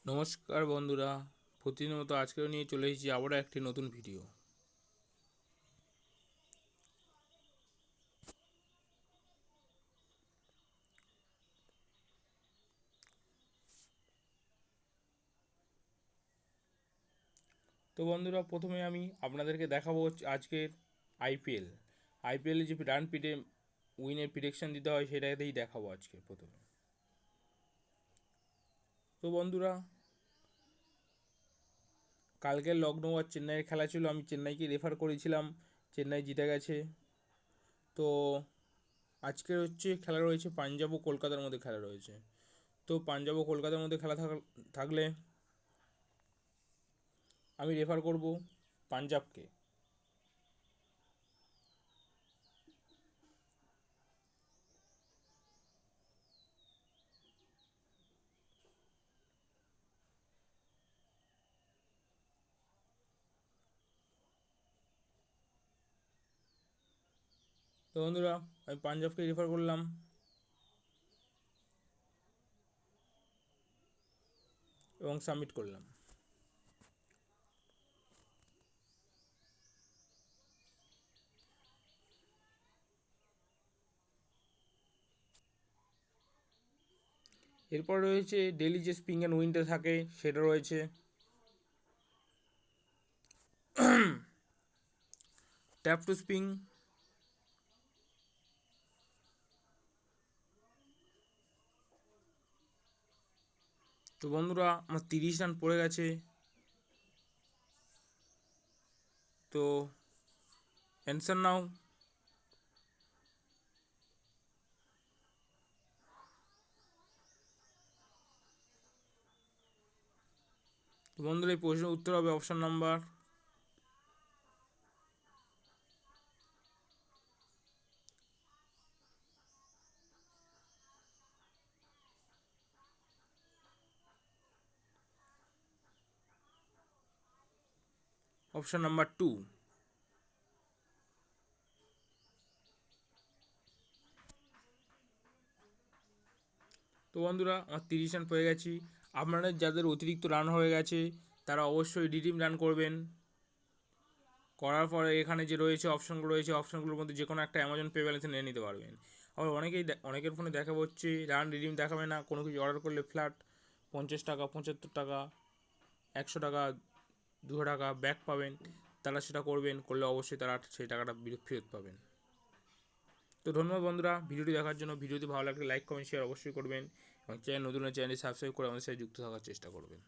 নমস্কার বন্ধুরা, প্রতিদিনের মতো আজকেও নিয়ে চলে এসেছি আবারও একটি নতুন ভিডিও। তো বন্ধুরা, প্রথমে আমি আপনাদেরকে দেখাবো আজকের আইপিএল আইপিএলে যে রান পিটে উইনের প্রিডিকশন দিতে হয় সেটাতেই দেখাবো আজকে প্রথমে। তো বন্ধুরা, কালকের লখনৌ আর চেন্নাইয়ের খেলা ছিল। আমি চেন্নাইকে রেফার করেছিলাম, চেন্নাই জিতে গেছে। তো আজকের খেলা রয়েছে পাঞ্জাব ও কলকাতার মধ্যে খেলা রয়েছে। তো পাঞ্জাব ও কলকাতার মধ্যে খেলা থাকলে আমি রেফার করব পাঞ্জাবকে। তো বন্ধুরা, আমি পাঞ্জাবকে রেফার করলাম এবং সাবমিট করলাম। এরপর রয়েছে ডেলি যে স্পিং অ্যান্ড উইনটা থাকে সেটা রয়েছে। Tap to spin. তো বন্ধুরা, আমার 30 রান পড়ে গেছে। তো অ্যান্সার নাও। তো বন্ধুরা, এই প্রশ্নের উত্তর হবে অপশন নাম্বার 2। তো বন্ধুরা, আমার 30 রান পেয়ে গেছি। আপনাদের যাদের অতিরিক্ত রান হয়ে গেছে তারা অবশ্যই রিডিম রান করবেন। করার পরে এখানে যে রয়েছে অপশানগুলো রয়েছে, অপশানগুলোর মধ্যে যে কোনো একটা অ্যামাজন পে ব্যালেন্সে নিয়ে নিতে পারবেন। আবার অনেকের ফোনে দেখা হচ্ছে রান রিডিম দেখাবে না, কোনো কিছু অর্ডার করলে ফ্ল্যাট 50 টাকা, 75 টাকা, 100 টাকা, 200 টাকা ব্যাক পাবেন। তারা সেটা করলে অবশ্যই তারা সেই টাকাটা ফেরত পাবেন। তো ধন্যবাদ বন্ধুরা ভিডিওটি দেখার জন্য। ভিডিওটি ভালো লাগলে লাইক কমেন্ট শেয়ার অবশ্যই করবেন এবং চ্যানেল নতুন চ্যানেলটি সাবস্ক্রাইব করে আমাদের সাথে যুক্ত থাকার চেষ্টা করবেন।